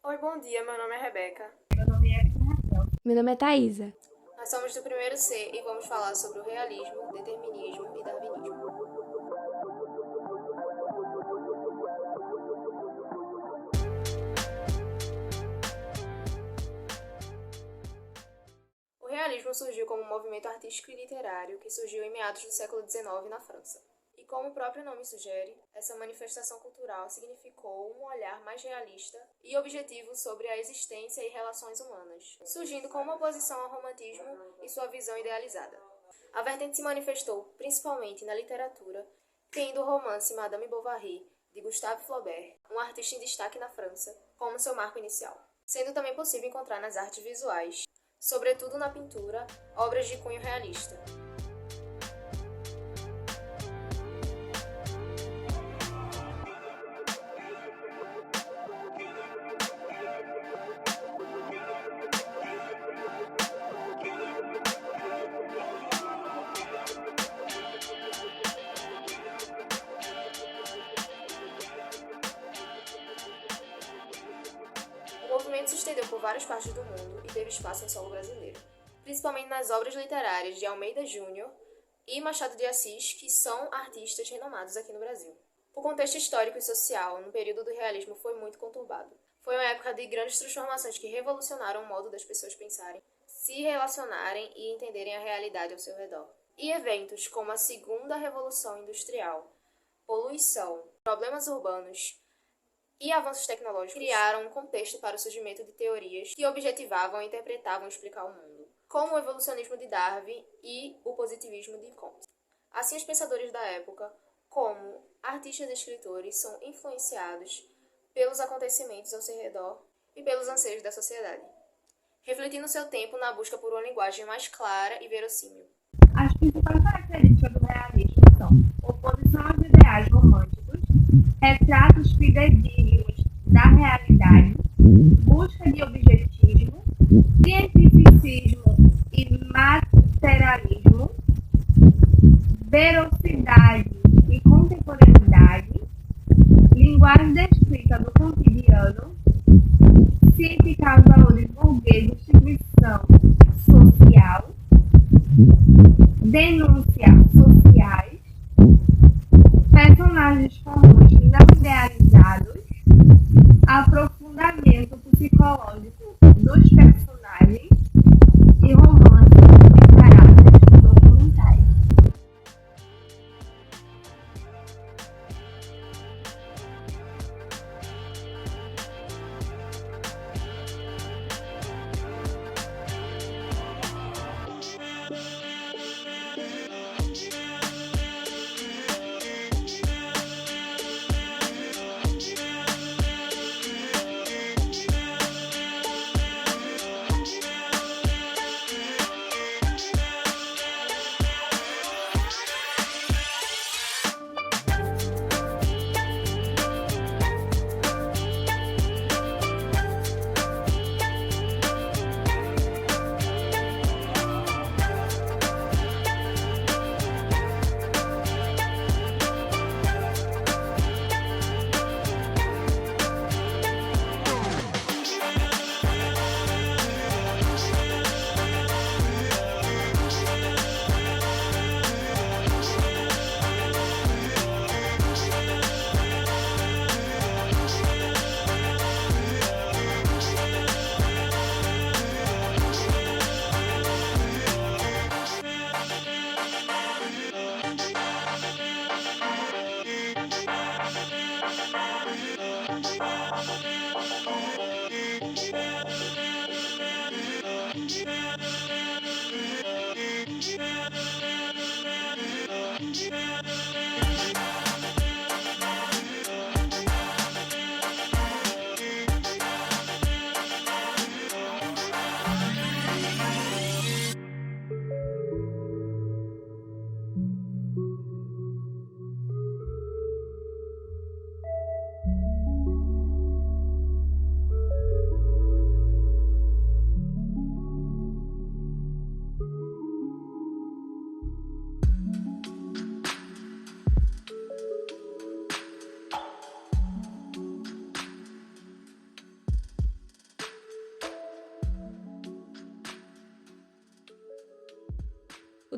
Oi, bom dia. Meu nome é Rebeca. Meu nome é Raquel. Meu nome é Thaisa. Nós somos do primeiro C e vamos falar sobre o realismo, determinismo e darwinismo. O realismo surgiu como um movimento artístico e literário que surgiu em meados do século XIX na França. E como o próprio nome sugere, essa manifestação cultural significou um olhar mais realista e objetivo sobre a existência e relações humanas, surgindo como oposição ao romantismo e sua visão idealizada. A vertente se manifestou principalmente na literatura, tendo o romance Madame Bovary, de Gustave Flaubert, um artista em destaque na França, como seu marco inicial, sendo também possível encontrar nas artes visuais, sobretudo na pintura, obras de cunho realista. O movimento se estendeu por várias partes do mundo e teve espaço em solo brasileiro, principalmente nas obras literárias de Almeida Júnior e Machado de Assis, que são artistas renomados aqui no Brasil. O contexto histórico e social no período do realismo foi muito conturbado. Foi uma época de grandes transformações que revolucionaram o modo das pessoas pensarem, se relacionarem e entenderem a realidade ao seu redor. E eventos como a Segunda Revolução Industrial, poluição, problemas urbanos e avanços tecnológicos criaram um contexto para o surgimento de teorias que objetivavam, interpretavam e explicar o mundo, como o evolucionismo de Darwin e o positivismo de Comte. Assim, os pensadores da época, como artistas e escritores, são influenciados pelos acontecimentos ao seu redor e pelos anseios da sociedade, refletindo seu tempo na busca por uma linguagem mais clara e verossímil. As principais características do realismo são oposição aos ideais românticos, retratos fidedignos da realidade, busca de objetivismo, cientificismo e materialismo, veracidade e contemporaneidade, linguagem descrita do cotidiano, cientificar os valores burgueses de instituição social, denúncias sociais, personagens comuns não idealizados, aprofundamento psicológico dos personagens e romances de caráter documentais.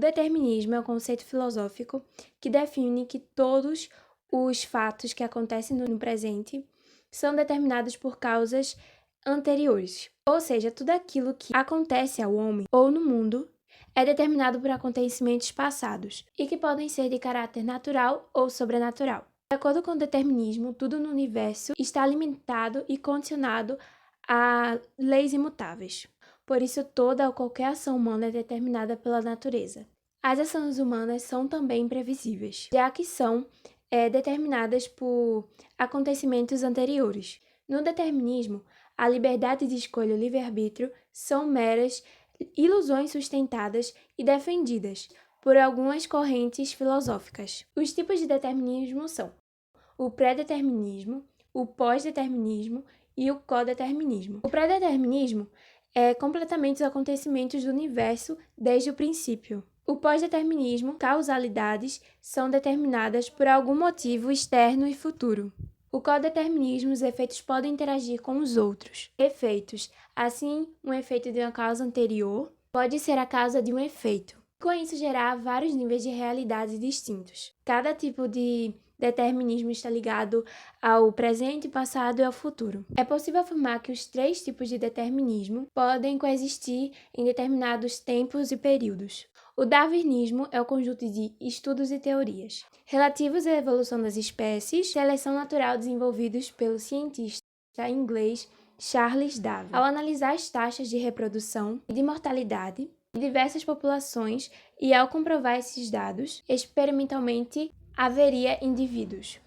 determinismo é um conceito filosófico que define que todos os fatos que acontecem no presente são determinados por causas anteriores. Ou seja, tudo aquilo que acontece ao homem ou no mundo é determinado por acontecimentos passados e que podem ser de caráter natural ou sobrenatural. De acordo com o determinismo, tudo no universo está limitado e condicionado a leis imutáveis. Por isso, toda ou qualquer ação humana é determinada pela natureza. As ações humanas são também imprevisíveis, já que são determinadas por acontecimentos anteriores. No determinismo, a liberdade de escolha e o livre-arbítrio são meras ilusões sustentadas e defendidas por algumas correntes filosóficas. Os tipos de determinismo são o pré-determinismo, o pós-determinismo e o codeterminismo. O pré-determinismo é completamente os acontecimentos do universo desde o princípio. O pós-determinismo, causalidades, são determinadas por algum motivo externo e futuro. O codeterminismo, os efeitos podem interagir com os outros efeitos. Assim, um efeito de uma causa anterior pode ser a causa de um efeito. Com isso, gerar vários níveis de realidade distintos. Cada tipo de determinismo está ligado ao presente, passado e ao futuro. É possível afirmar que os 3 tipos de determinismo podem coexistir em determinados tempos e períodos. O darwinismo é o conjunto de estudos e teorias relativos à evolução das espécies, seleção natural desenvolvidos pelo cientista inglês Charles Darwin. Ao analisar as taxas de reprodução e de mortalidade de diversas populações e ao comprovar esses dados, experimentalmente haveria indivíduos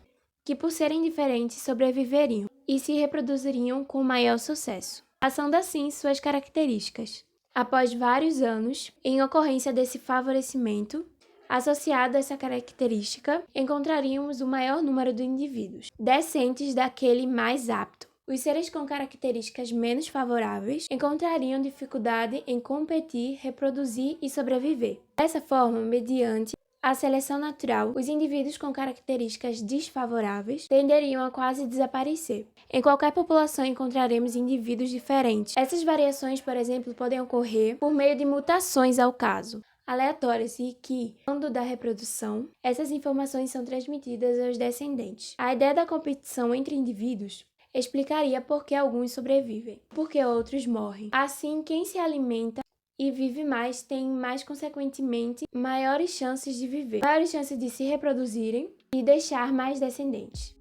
que, por serem diferentes, sobreviveriam e se reproduziriam com maior sucesso, passando assim suas características. Após vários anos, em ocorrência desse favorecimento, associado a essa característica, encontraríamos o maior número de indivíduos, descendentes daquele mais apto. Os seres com características menos favoráveis encontrariam dificuldade em competir, reproduzir e sobreviver. Dessa forma, mediante a seleção natural, os indivíduos com características desfavoráveis tenderiam a quase desaparecer. Em qualquer população encontraremos indivíduos diferentes. Essas variações, por exemplo, podem ocorrer por meio de mutações ao caso, aleatórias e que, quando da reprodução, essas informações são transmitidas aos descendentes. A ideia da competição entre indivíduos explicaria por que alguns sobrevivem, porque outros morrem. Assim, quem se alimenta e vive mais tem, mais consequentemente, maiores chances de viver, maiores chances de se reproduzirem e deixar mais descendentes.